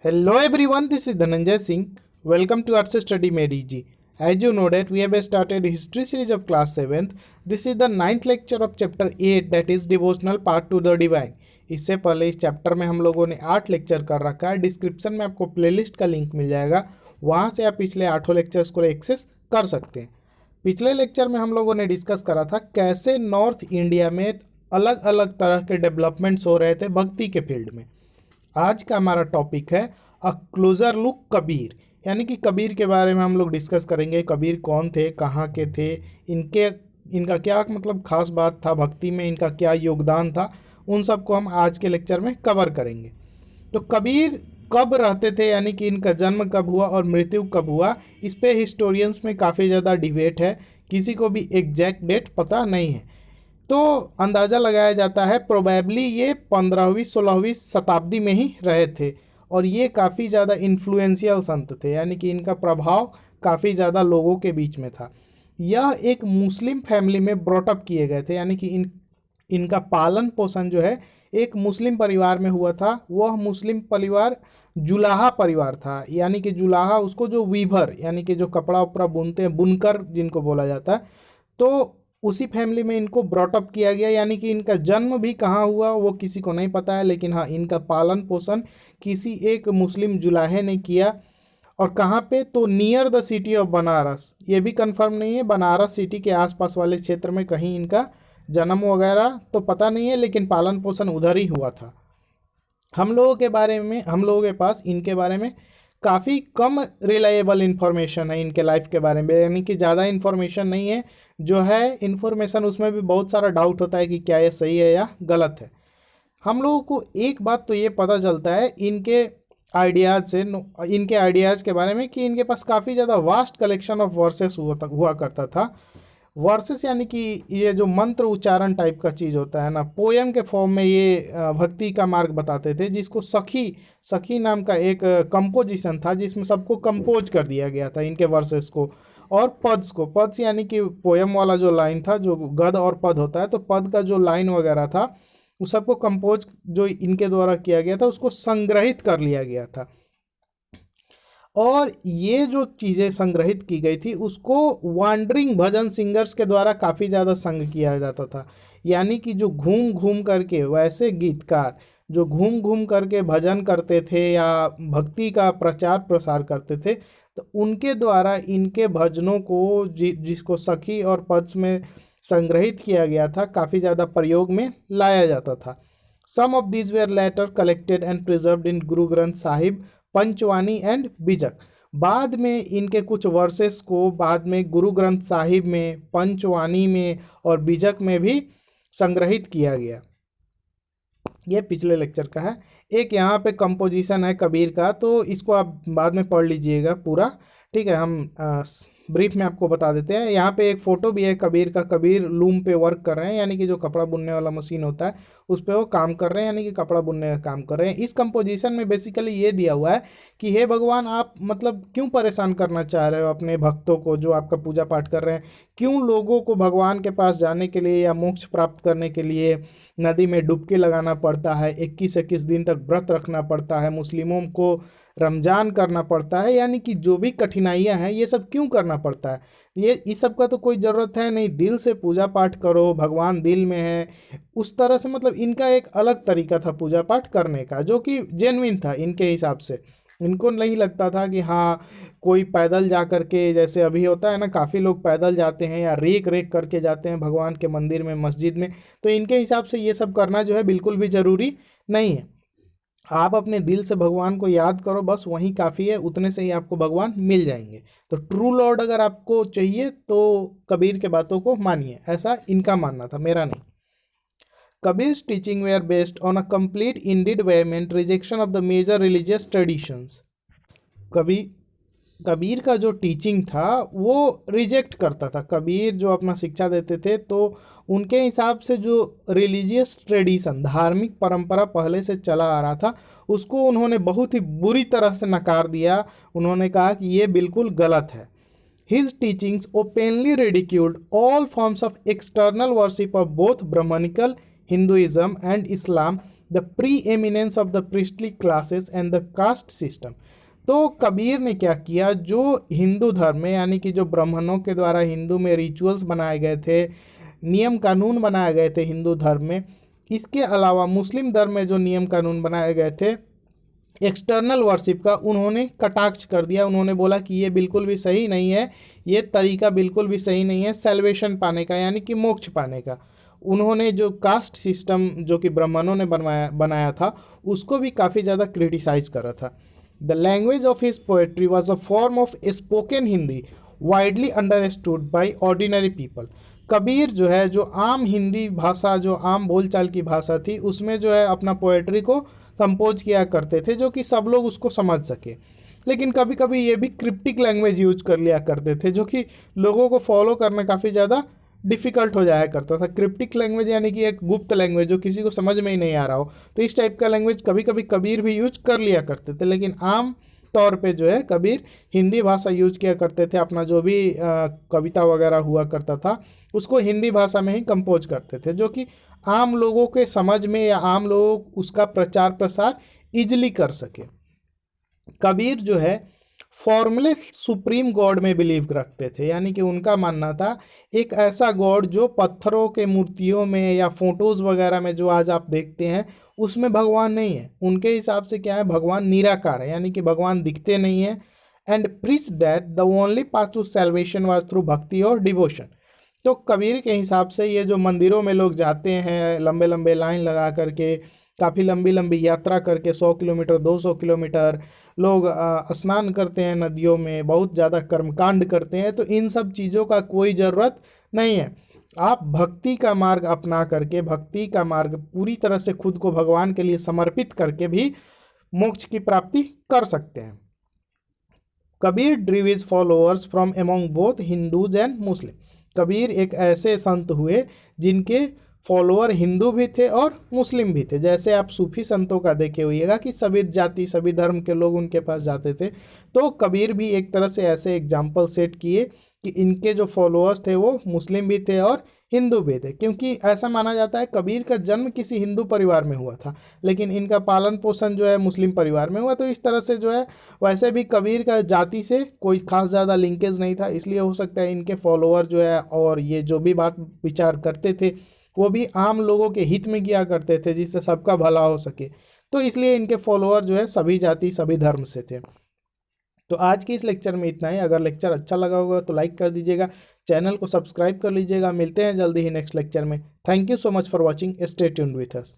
Hello everyone, this is Dhananjay Singh. Welcome to Arts Study Made Easy. As you know that we have started history series of class 7th. This is the 9th lecture of chapter 8 that is devotional part to the divine. इससे पहले इस chapter में हम लोगों ने 8 lecture कर रखा है। डिस्क्रिप्शन में आपको प्लेलिस्ट का लिंक मिल जाएगा, वहाँ से आप पिछले 8 लेक्चर्स को एक्सेस कर सकते हैं। पिछले लेक्चर में हम लोगों ने डिस्कस करा था कैसे नॉर्थ इंडिया में अलग अलग तरह के डेवलपमेंट्स हो रहे थे भक्ति के फील्ड में। आज का हमारा टॉपिक है अ क्लोजर लुक कबीर, यानी कि कबीर के बारे में हम लोग डिस्कस करेंगे। कबीर कौन थे, कहाँ के थे, इनका क्या मतलब खास बात था भक्ति में, इनका क्या योगदान था, उन सब को हम आज के लेक्चर में कवर करेंगे। तो कबीर कब रहते थे, यानी कि इनका जन्म कब हुआ और मृत्यु कब हुआ, इस पे हिस्टोरियंस में काफ़ी ज़्यादा डिबेट है। किसी को भी एग्जैक्ट डेट पता नहीं है, तो अंदाज़ा लगाया जाता है प्रोबेबली ये 15वीं 16वीं शताब्दी में ही रहे थे। और ये काफ़ी ज़्यादा इन्फ्लुएंशियल संत थे, यानी कि इनका प्रभाव काफ़ी ज़्यादा लोगों के बीच में था। यह एक मुस्लिम फैमिली में ब्रॉटअप किए गए थे, यानी कि इनका पालन पोषण जो है एक मुस्लिम परिवार में हुआ था। वह मुस्लिम परिवार जुलाहा परिवार था, यानी कि जुलाहा उसको जो वीवर यानी कि जो कपड़ा उपड़ा बुनते हैं, बुनकर जिनको बोला जाता है, तो उसी फैमिली में इनको ब्रॉटअप किया गया। यानी कि इनका जन्म भी कहाँ हुआ वो किसी को नहीं पता है, लेकिन हाँ इनका पालन पोषण किसी एक मुस्लिम जुलाहे ने किया। और कहाँ पे, तो near the city of Banaras, ये भी कंफर्म नहीं है, बनारस सिटी के आसपास वाले क्षेत्र में कहीं इनका जन्म वगैरह तो पता नहीं है, लेकिन पालन पोषण उधर ही हुआ था। हम लोगों के पास इनके बारे में काफ़ी कम रिलायबल इन्फॉर्मेशन है इनके लाइफ के बारे में, यानी कि ज़्यादा इन्फॉर्मेशन नहीं है। जो है इन्फॉर्मेशन उसमें भी बहुत सारा डाउट होता है कि क्या ये सही है या गलत है। हम लोगों को एक बात तो ये पता चलता है इनके आइडियाज़ के बारे में कि इनके पास काफ़ी ज़्यादा वास्ट कलेक्शन ऑफ वर्सेस हुआ करता था। वर्सेस यानी कि ये जो मंत्र उच्चारण टाइप का चीज़ होता है ना, पोयम के फॉर्म में ये भक्ति का मार्ग बताते थे, जिसको सखी नाम का एक कंपोजिशन था, जिसमें सबको कंपोज कर दिया गया था इनके वर्सेस को। और पद्स यानी कि पोयम वाला जो लाइन था, जो गद और पद होता है, तो पद का जो लाइन वगैरह था उस सबको कंपोज जो इनके द्वारा किया गया था उसको संग्रहित कर लिया गया था। और ये जो चीज़ें संग्रहित की गई थी उसको वांडरिंग भजन सिंगर्स के द्वारा काफ़ी ज़्यादा संग किया जाता था। यानी कि जो घूम घूम करके, वैसे गीतकार जो घूम घूम करके भजन करते थे या भक्ति का प्रचार प्रसार करते थे, तो उनके द्वारा इनके भजनों को जिसको सखी और पद्स में संग्रहित किया गया था, काफ़ी ज़्यादा प्रयोग में लाया जाता था। Some of these were later collected and preserved in Guru Granth Sahib, पंचवानी and बीजक। बाद में इनके कुछ वर्सेस को बाद में गुरु ग्रंथ साहिब में, पंचवानी में और बीजक में भी संग्रहित किया गया। ये पिछले लेक्चर का है। एक यहाँ पे कंपोजिशन है कबीर का, तो इसको आप बाद में पढ़ लीजिएगा पूरा, ठीक है। हम ब्रीफ में आपको बता देते हैं। यहाँ पे एक फ़ोटो भी है कबीर का। कबीर लूम पे वर्क कर रहे हैं, यानी कि जो कपड़ा बुनने वाला मशीन होता है उस पे वो काम कर रहे हैं, यानी कि कपड़ा बुनने का काम कर रहे हैं। इस कंपोजिशन में बेसिकली ये दिया हुआ है कि हे भगवान, आप मतलब क्यों परेशान करना चाह रहे हो अपने भक्तों को जो आपका पूजा पाठ कर रहे हैं। क्यों लोगों को भगवान के पास जाने के लिए या मोक्ष प्राप्त करने के लिए नदी में डुबकी लगाना पड़ता है, 21 दिन तक व्रत रखना पड़ता है, मुस्लिमों को रमजान करना पड़ता है, यानी कि जो भी कठिनाइयाँ हैं ये सब क्यों करना पड़ता है। ये इस सब का तो कोई ज़रूरत है नहीं, दिल से पूजा पाठ करो, भगवान दिल में है। उस तरह से मतलब इनका एक अलग तरीका था पूजा पाठ करने का, जो कि जेन्युइन था इनके हिसाब से। इनको नहीं लगता था कि हाँ कोई पैदल जा करके, जैसे अभी होता है ना, काफ़ी लोग पैदल जाते हैं या रेक रेक करके जाते हैं भगवान के मंदिर में, मस्जिद में, तो इनके हिसाब से ये सब करना जो है बिल्कुल भी ज़रूरी नहीं है। आप अपने दिल से भगवान को याद करो, बस वही काफ़ी है, उतने से ही आपको भगवान मिल जाएंगे। तो ट्रू लॉर्ड अगर आपको चाहिए तो कबीर के बातों को मानिए, ऐसा इनका मानना था, मेरा नहीं। Kabir's teaching were based on a complete indeed vehement rejection of the major religious traditions. Kabir का जो टीचिंग था वो रिजेक्ट करता था। कबीर जो अपना शिक्षा देते थे तो उनके हिसाब से जो रिलीजियस ट्रेडिशन, धार्मिक परंपरा पहले से चला आ रहा था, उसको उन्होंने बहुत ही बुरी तरह से नकार दिया। उन्होंने कहा कि ये बिल्कुल गलत है। His teachings openly ridiculed all forms of external worship of both Brahmanical Hinduism and Islam the preeminence of the priestly classes and the caste system. तो कबीर ने क्या किया, जो हिंदू धर्म में यानी कि जो ब्राह्मणों के द्वारा हिंदू में रिचुअल्स बनाए गए थे, नियम कानून बनाए गए थे हिंदू धर्म में, इसके अलावा मुस्लिम धर्म में जो नियम कानून बनाए गए थे एक्सटर्नल वर्शिप का, उन्होंने कटाक्ष कर दिया। उन्होंने बोला कि ये बिल्कुल भी सही नहीं है, ये तरीका बिल्कुल भी सही नहीं है सेल्वेशन पाने का यानी कि मोक्ष पाने का। उन्होंने जो कास्ट सिस्टम जो कि ब्राह्मणों ने बनाया था उसको भी काफ़ी ज़्यादा क्रिटिसाइज करा था। The language of his poetry was a form of spoken Hindi widely understood by ordinary people. Kabir जो है, जो आम हिंदी भाषा, जो आम बोलचाल की भाषा थी, उसमें जो है अपना पोएट्री को कंपोज किया करते थे जो कि सब लोग उसको समझ सके। लेकिन कभी कभी ये भी क्रिप्टिक लैंग्वेज यूज कर लिया करते थे जो कि लोगों को फॉलो करना काफ़ी ज़्यादा डिफ़िकल्ट हो जाया करता था। क्रिप्टिक लैंग्वेज यानी कि एक गुप्त लैंग्वेज जो किसी को समझ में ही नहीं आ रहा हो, तो इस टाइप का लैंग्वेज कभी कभी कबीर भी यूज कर लिया करते थे। लेकिन आम तौर पे जो है कबीर हिंदी भाषा यूज किया करते थे। अपना जो भी कविता वगैरह हुआ करता था उसको हिंदी भाषा में ही कंपोज करते थे, जो कि आम लोगों के समझ में या आम लोग उसका प्रचार प्रसार इजली कर सके। कबीर जो है फॉर्मूले सुप्रीम गॉड में बिलीव रखते थे, यानी कि उनका मानना था एक ऐसा गॉड जो पत्थरों के मूर्तियों में या फोटोज़ वगैरह में जो आज आप देखते हैं उसमें भगवान नहीं है। उनके हिसाब से क्या है, भगवान निराकार है, यानी कि भगवान दिखते नहीं है। And preach that the only path to salvation was through bhakti और डिवोशन। तो कबीर के हिसाब से ये जो मंदिरों में लोग जाते हैं लंबे लंबे लाइन लगा करके, काफ़ी लंबी लंबी यात्रा करके 100 किलोमीटर 200 किलोमीटर लोग स्नान करते हैं नदियों में, बहुत ज़्यादा कर्मकांड करते हैं, तो इन सब चीज़ों का कोई ज़रूरत नहीं है। आप भक्ति का मार्ग अपना करके, भक्ति का मार्ग पूरी तरह से खुद को भगवान के लिए समर्पित करके भी मोक्ष की प्राप्ति कर सकते हैं। Kabir ड्रीव his followers from among both Hindus and Muslim. Kabir एक ऐसे संत हुए जिनके फॉलोअर हिंदू भी थे और मुस्लिम भी थे। जैसे आप सूफी संतों का देखे होइएगा कि सभी जाति सभी धर्म के लोग उनके पास जाते थे, तो कबीर भी एक तरह से ऐसे एग्जाम्पल सेट किए कि इनके जो फॉलोअर्स थे वो मुस्लिम भी थे और हिंदू भी थे। क्योंकि ऐसा माना जाता है कबीर का जन्म किसी हिंदू परिवार में हुआ था, लेकिन इनका पालन पोषण जो है मुस्लिम परिवार में हुआ। तो इस तरह से जो है, वैसे भी कबीर का जाति से कोई खास ज़्यादा लिंकेज नहीं था, इसलिए हो सकता है इनके फॉलोअर जो है और ये जो भी बात विचार करते थे वो भी आम लोगों के हित में किया करते थे, जिससे सबका भला हो सके। तो इसलिए इनके फॉलोअर जो है सभी जाति सभी धर्म से थे। तो आज की इस लेक्चर में इतना ही। अगर लेक्चर अच्छा लगा होगा तो लाइक कर दीजिएगा, चैनल को सब्सक्राइब कर लीजिएगा। मिलते हैं जल्दी ही नेक्स्ट लेक्चर में। Thank you so much for watching, stay tuned with us.